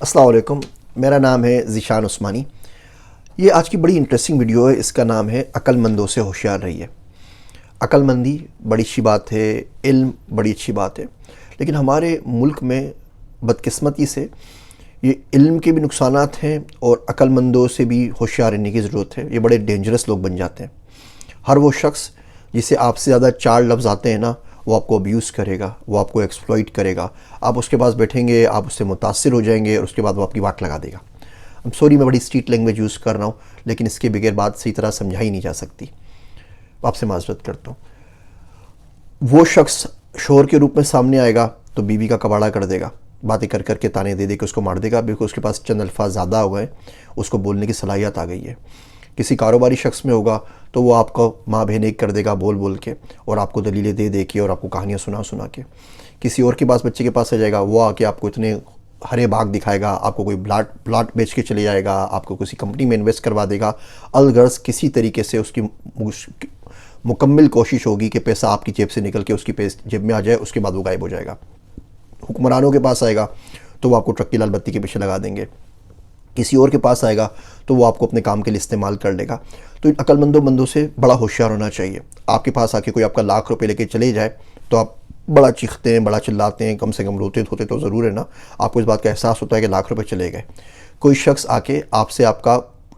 अस्सलाम वालेकुम। मेरा नाम है ज़ीशान उस्मानी। ये आज की बड़ी इंटरेस्टिंग वीडियो है। इसका नाम है अक्लमंदों से होशियार रहिए। अक्लमंदी बड़ी अच्छी बात है, इल्म बड़ी अच्छी बात है, लेकिन हमारे मुल्क में बदकिस्मती से ये इल्म के भी नुकसानात हैं और अक्लमंदों से भी होशियार रहने की ज़रूरत है। ये बड़े डेंजरस लोग बन जाते हैं। हर वो शख्स जिसे आपसे ज़्यादा चार लफ्ज़ आते हैं ना, वो आपको अब्यूज़ करेगा, वो आपको एक्सप्लॉइट करेगा। आप उसके पास बैठेंगे, आप उससे मुतासिर हो जाएंगे और उसके बाद वो आपकी वाट लगा देगा। I'm सॉरी, मैं बड़ी स्ट्रीट लैंग्वेज यूज़ कर रहा हूँ, लेकिन इसके बगैर बात सही तरह समझाई नहीं जा सकती। आपसे माजरत करता हूँ। वो शख्स शोर के रूप में सामने आएगा तो बीवी का कबाड़ा कर देगा, बातें कर कर के ताने दे दे के उसको मार देगा, बिल्कुल उसके पास चंद अल्फाज ज़्यादा हो गए, उसको बोलने की सलाहियत आ गई है। किसी कारोबारी शख्स में होगा तो वो आपको माँ बहन एक कर देगा बोल बोल के, और आपको दलीलें दे दे के और आपको कहानियाँ सुना सुना के। किसी और के पास, बच्चे के पास आ जाएगा, वो आके आपको इतने हरे बाग दिखाएगा, आपको कोई प्लाट बेच के चले जाएगा, आपको किसी कंपनी में इन्वेस्ट करवा देगा। अलगर्ज किसी तरीके से उसकी मुकम्मल कोशिश होगी कि पैसा आपकी जेब से निकल के उसकी जेब में आ जाए, उसके बाद वो गायब हो जाएगा। हुक्मरानों के पास आएगा तो वो आपको ट्रक की लाल बत्ती के पीछे लगा देंगे। किसी और के पास आएगा तो वो आपको अपने काम के लिए इस्तेमाल कर लेगा। तो इन अक्लमंदों बंदों से बड़ा होशियार होना चाहिए। आपके पास आके कोई आपका लाख रुपए लेके चले जाए तो आप बड़ा चीखते हैं, बड़ा चिल्लाते हैं, कम से कम रोते धोते तो ज़रूर है ना। आपको इस बात का एहसास होता है कि लाख रुपए चले गए। कोई शख्स आके आपसे आपका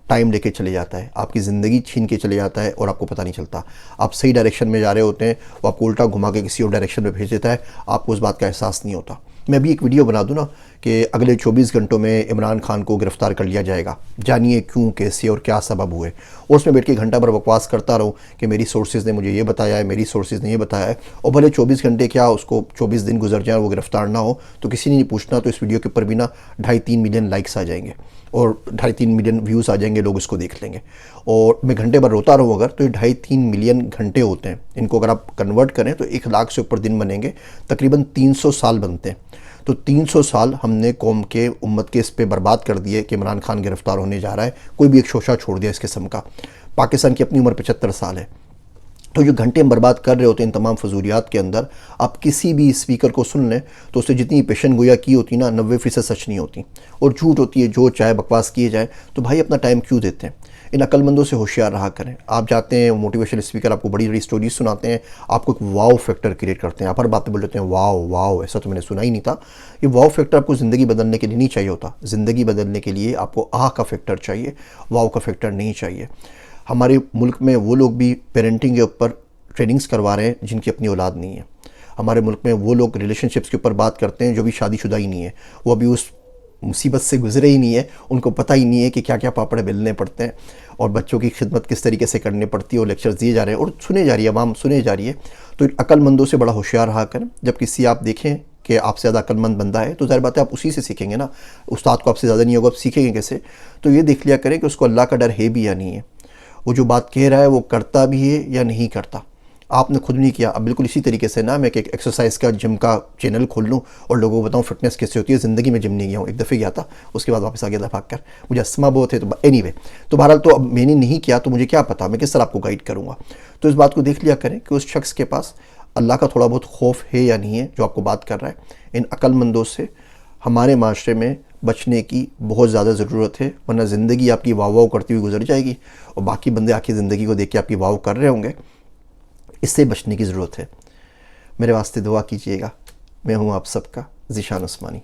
टाइम लेके चले जाता है, आपकी ज़िंदगी छीन के चले जाता है और आपको पता नहीं चलता। आप सही डायरेक्शन में जा रहे होते हैं, वो आपको उल्टा घुमा के किसी और डायरेक्शन में भेज देता है, आपको उस बात का एहसास नहीं होता। मैं भी एक वीडियो बना दूँ ना कि अगले 24 घंटों में इमरान खान को गिरफ़्तार कर लिया जाएगा, जानिए क्यों, कैसे और क्या सबब हुए, और उसमें बैठ के घंटा भर बकवास करता रहूँ कि मेरी सोर्सेज़ ने मुझे ये बताया है, मेरी सोर्सेज़ ने ये बताया है। और भले 24 घंटे क्या, उसको 24 दिन गुजर जाए और वो गिरफ़्तार ना हो तो किसी ने नहीं पूछना, तो इस वीडियो के ऊपर भी ना 2.5-3 मिलियन लाइक्स आ जाएंगे और 2.5-3 मिलियन व्यूज़ आ जाएंगे, लोग इसको देख लेंगे। और मैं घंटे भर रोता रहूँ अगर, तो ये 2.5-3 मिलियन घंटे होते हैं। इनको अगर आप कन्वर्ट करें तो 1 लाख से ऊपर दिन बनेंगे, तकरीबन 300 साल बनते हैं। तो 300 साल हमने कौम के, उम्मत के इस पे बर्बाद कर दिए कि इमरान खान गिरफ़्तार होने जा रहा है। कोई भी एक शोशा छोड़ दिया इस किस्म का। पाकिस्तान की अपनी उम्र 75 साल है। तो जो घंटे हम बर्बाद कर रहे होते हैं इन तमाम फजूलियात के अंदर, आप किसी भी स्पीकर को सुन लें तो उससे जितनी पेशन गोया की होती ना, 90% सच नहीं होती और झूठ होती है। जो चाहे बकवास किए जाए, तो भाई अपना टाइम क्यों देते हैं। इन अक्लमंदों से होशियार रहा करें। आप जाते हैं, मोटिवेशनल स्पीकर आपको बड़ी बड़ी स्टोरीज सुनाते हैं, आपको एक वाव फैक्टर क्रिएट करते हैं। आप हर बात पे बोल लेते हैं वाव वाव, ऐसा तो मैंने सुना ही नहीं था। ये वाव फैक्टर आपको ज़िंदगी बदलने के लिए नहीं चाहिए होता। ज़िंदगी बदलने के लिए आपको आह का फैक्टर चाहिए, वाव का फैक्टर नहीं चाहिए। हमारे मुल्क में वो लोग भी पेरेंटिंग के ऊपर ट्रेनिंग्स करवा रहे हैं जिनकी अपनी औलाद नहीं है। हमारे मुल्क में वो लोग रिलेशनशिप्स के ऊपर बात करते हैं जो भी शादीशुदा ही नहीं है, वो अभी उस मुसीबत से गुजरे ही नहीं है, उनको पता ही नहीं है कि क्या क्या पापड़ बेलने पड़ते हैं और बच्चों की खिदमत किस तरीके से करनी पड़ती है। और लेक्चर्स दिए जा रहे हैं और सुने जा रही है, आवाम सुने जा रही है। तो अक्लमंदों से बड़ा होशियार रहा करें। जब किसी आप देखें कि आपसे ज़्यादा अक्लमंद बंदा है तो ज़ाहिर बात है आप उसी से सीखेंगे ना। उस्ताद को आपसे ज़्यादा नहीं होगा, आप सीखेंगे कैसे। तो ये देख लिया करें कि उसको अल्लाह का डर है भी या नहीं है, वो जो बात कह रहा है वो करता भी है या नहीं करता। आपने खुद नहीं किया। अब बिल्कुल इसी तरीके से ना मैं एक एक्सरसाइज का, जिम का चैनल खोल लूँ और लोगों को बताऊँ फिटनेस कैसे होती है। ज़िंदगी में जिम नहीं गया हूँ, एक दफ़े गया था, उसके बाद वापस आ गया था भाग कर। मुझे अस्थमा बहुत है, तो एनीवे, तो बहरहाल तो अब मैंने नहीं किया तो मुझे क्या पता, मैं किस तरह आपको गाइड करूँगा। तो इस बात को देख लिया करें कि उस शख्स के पास अल्लाह का थोड़ा बहुत खौफ है या नहीं है जो आपको बात कर रहा है। इन अक्लमंदों से हमारे माशरे में बचने की बहुत ज़्यादा ज़रूरत है, वरना ज़िंदगी आपकी वाह वाह करती हुई गुजर जाएगी और बाकी बंदे आके ज़िंदगी को देख के आपकी वाह कर रहे होंगे। इससे बचने की ज़रूरत है। मेरे वास्ते दुआ कीजिएगा। मैं हूँ आप सबका ज़ीशान उस्मानी।